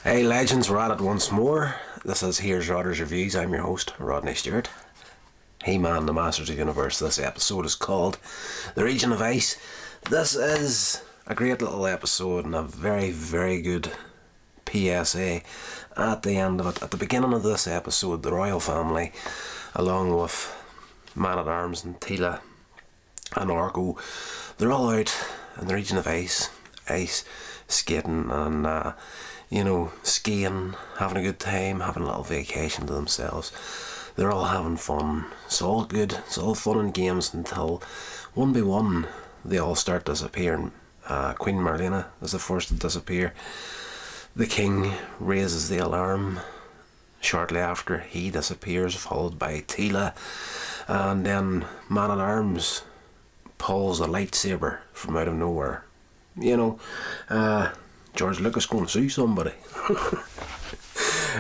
Hey legends, we're at it once more. This is Here's Rodder's Reviews. I'm your host, Rodney Stewart. Hey man, the Masters of Universe. This episode is called The Region of Ice. This is a great little episode and a very, very good PSA at the end of it. At the beginning of this episode, the royal family, along with Man-at-Arms and Tila and Orko, they're all out in the region of ice skating and skiing, having a good time, having a little vacation to themselves. They're all having fun. It's all good. It's all fun and games until one by one they all start disappearing. Queen Marlena is the first to disappear. The king raises the alarm. Shortly after, he disappears, followed by Tila, and then Man-at-Arms pulls a lightsaber from out of nowhere. George Lucas going to sue somebody.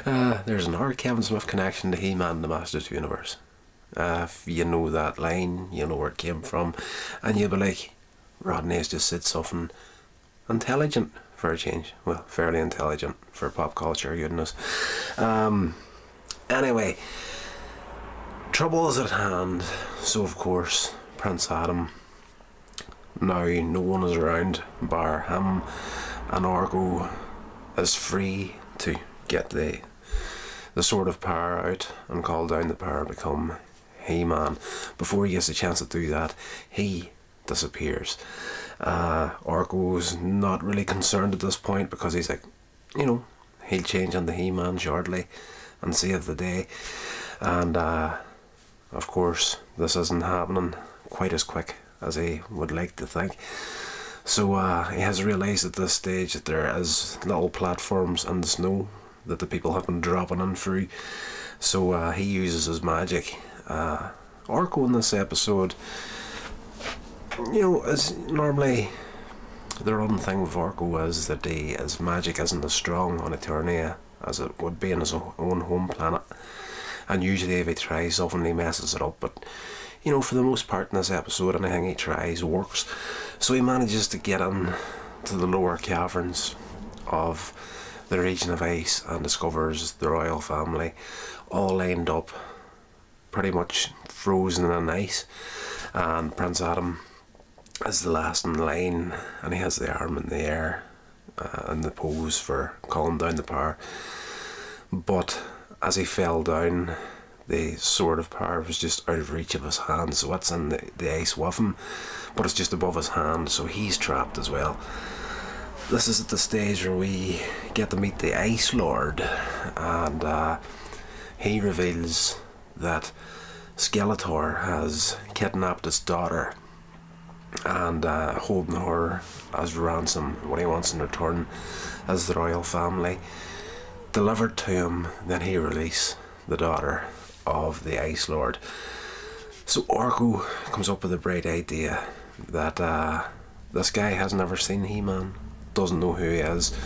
There's an R. Kevin Smith connection to He-Man, the Masters of the Universe. If you know that line, you know where it came from, and you'll be like, Rodney has just said something intelligent for a change. Well, fairly intelligent for pop culture, goodness. Anyway, trouble is at hand. So of course, Prince Adam. Now no one is around bar him, and Orko is free to get the Sword of Power out and call down the power, become He-Man. Before he gets a chance to do that, he disappears. Orko's not really concerned at this point because he's like, he'll change into He-Man shortly and save the day. And of course, this isn't happening quite as quick as he would like to think. So he has realised at this stage that there is little platforms in the snow that the people have been dropping in through. So he uses his magic. Orko in this episode, is normally the running thing with Orko is that his magic isn't as strong on Eternia as it would be in his own home planet. And usually if he tries something, he messes it up. But for the most part in this episode, anything he tries works. So he manages to get in to the lower caverns of the region of ice and discovers the royal family all lined up, pretty much frozen in ice. And Prince Adam is the last in line, and he has the arm in the air in the pose for calling down the power. But as he fell down, the Sword of Power was just out of reach of his hand, so it's in the ice with him, but it's just above his hand, so he's trapped as well. This is at the stage where we get to meet the Ice Lord, and he reveals that Skeletor has kidnapped his daughter and holding her as ransom. What he wants in return is the royal family delivered to him. Then he release the daughter of the Ice Lord. So Orko comes up with a bright idea that this guy has never seen He-Man, doesn't know who he is.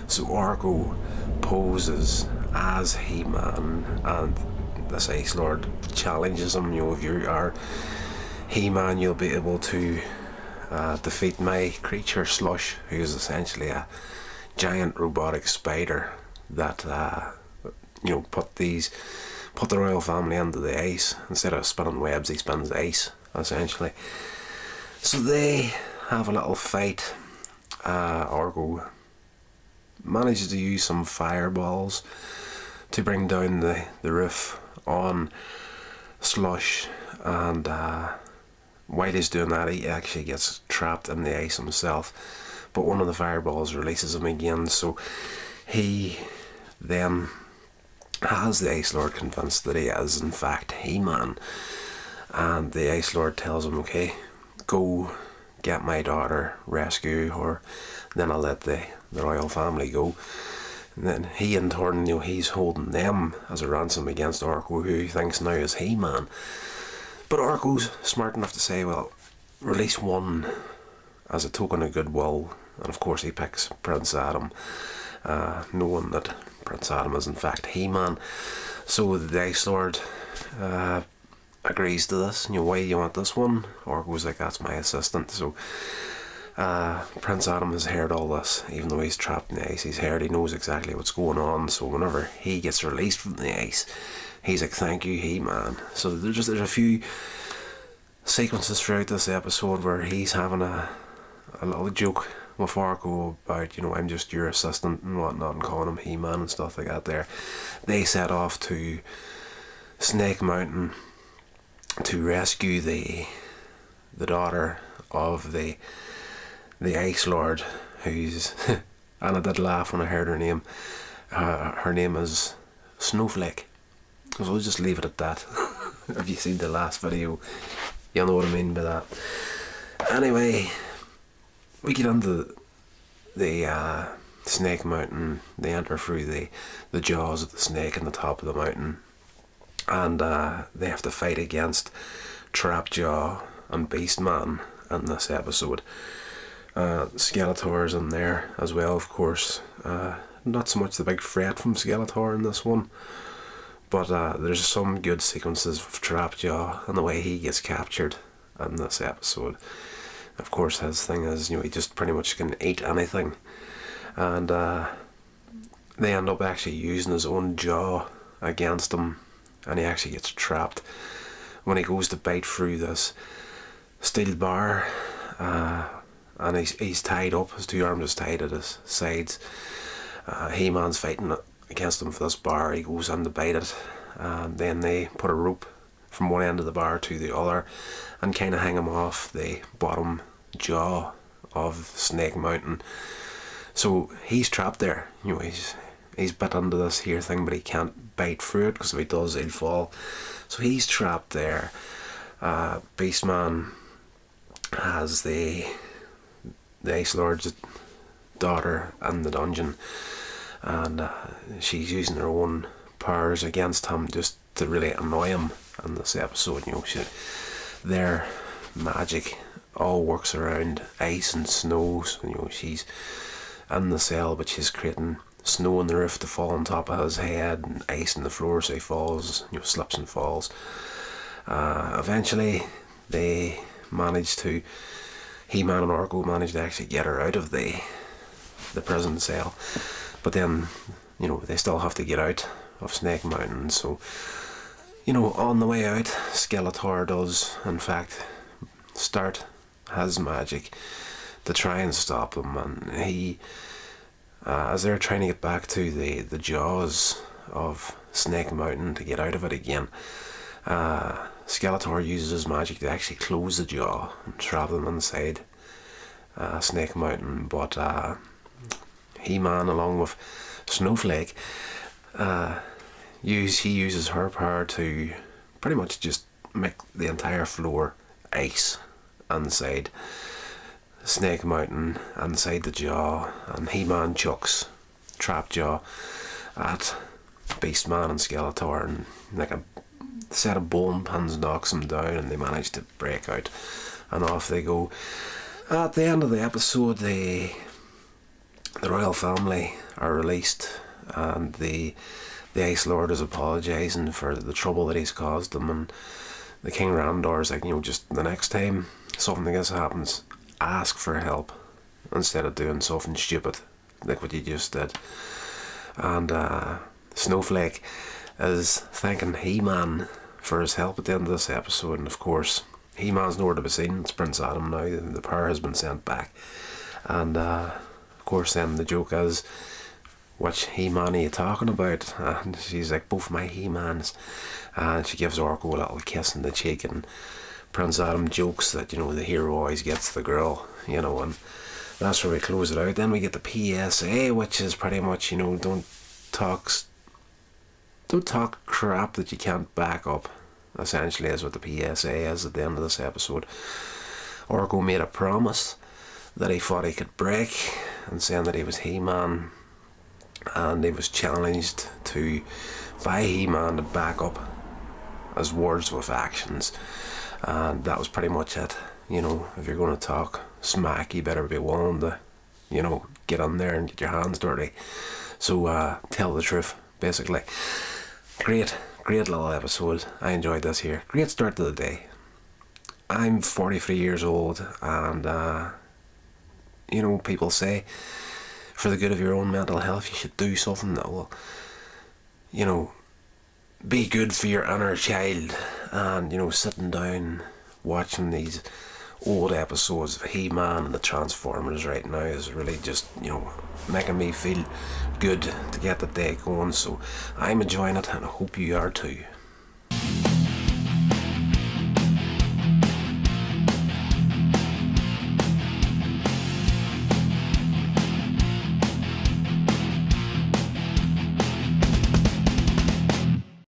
So Orko poses as He-Man, and this Ice Lord challenges him. If you are He-Man, you'll be able to defeat my creature Slush, who is essentially a giant robotic spider that put the royal family into the ice. Instead of spinning webs, he spins ice, essentially. So they have a little fight. Orko manages to use some fireballs to bring down the roof on Slush, and while he's doing that, he actually gets trapped in the ice himself, but one of the fireballs releases him again. So he then has the Ice Lord convinced that he is in fact He-Man, and the Ice Lord tells him, okay, go get my daughter, rescue her, then I'll let the royal family go. And then he in turn, he's holding them as a ransom against Orko, who he thinks now is He-Man. But Orko's smart enough to say, well, release one as a token of goodwill, and of course he picks Prince Adam, knowing that Prince Adam is in fact He-Man. So the Ice Lord agrees to this. Why do you want this one? Orko's like, that's my assistant. So Prince Adam has heard all this, even though he's trapped in the ice. He's heard, he knows exactly what's going on. So whenever he gets released from the ice, he's like, "Thank you, He-Man." So there's a few sequences throughout this episode where he's having a little joke with Orko about, I'm just your assistant and whatnot, and calling him He-Man and stuff like that. There, they set off to Snake Mountain to rescue the daughter of the Ice Lord, who's and I did laugh when I heard her name. Her name is Snowflake. So we'll just leave it at that. If you seen the last video, you'll know what I mean by that. Anyway, we get into the Snake Mountain. They enter through the jaws of the snake in the top of the mountain, and they have to fight against Trapjaw and Beastman in this episode. Skeletor's in there as well, of course. Not so much the big threat from Skeletor in this one, but there's some good sequences of Trapjaw and the way he gets captured in this episode. Of course, his thing is, he just pretty much can eat anything, and they end up actually using his own jaw against him, and he actually gets trapped when he goes to bite through this steel bar, and he's tied up. His two arms is tied at his sides. He-Man's fighting against him for this bar. He goes in to bite it, and then they put a rope from one end of the bar to the other and kind of hang him off the bottom jaw of Snake Mountain. So he's trapped there. He's bit into this here thing, but he can't bite through it, because if he does, he'll fall. So he's trapped there. Beastman has the Ice Lord's daughter in the dungeon, and she's using her own powers against him just to really annoy him in this episode. Their magic all works around ice and snow. So, she's in the cell, but she's creating snow on the roof to fall on top of his head, and ice on the floor so he falls, slips and falls. Eventually they manage to, He-Man and Orko manage to actually get her out of the prison cell, but then they still have to get out of Snake Mountain. So on the way out, Skeletor does in fact start his magic to try and stop them, and he as they're trying to get back to the jaws of Snake Mountain to get out of it again, Skeletor uses his magic to actually close the jaw and trap them inside Snake Mountain. But He-Man, along with Snowflake, he uses her power to pretty much just make the entire floor ice inside Snake Mountain, inside the jaw, and He-Man chucks Trapjaw at Beastman and Skeletor, and like a set of bowling pins knocks them down, and they manage to break out, and off they go. At the end of the episode, the royal family are released, and the Ice Lord is apologising for the trouble that he's caused them, and the King Randor is like, just the next time something like this happens, ask for help instead of doing something stupid like what you just did. And Snowflake is thanking He-Man for his help at the end of this episode, and of course He-Man's nowhere to be seen. It's Prince Adam now. The power has been sent back, and of course then the joke is, which He-Man are you talking about? And she's like, both my He-Mans. And she gives Orko a little kiss in the cheek, and Prince Adam jokes that the hero always gets the girl, and that's where we close it out. Then we get the PSA, which is pretty much don't talk crap that you can't back up, essentially, is what the PSA is at the end of this episode. Orko made a promise that he thought he could break, and saying that he was He-Man, and he was challenged by He-Man to back up his words with actions, and that was pretty much it. If you're going to talk smack, you better be willing to get on there and get your hands dirty. So tell the truth, basically. Great little episode. I enjoyed this here. Great start to the day. I'm 43 years old, and you know, people say for the good of your own mental health, you should do something that will, you know, be good for your inner child. And, you know, sitting down watching these old episodes of He-Man and the Transformers right now is really just, you know, making me feel good to get the day going. So I'm enjoying it, and I hope you are too.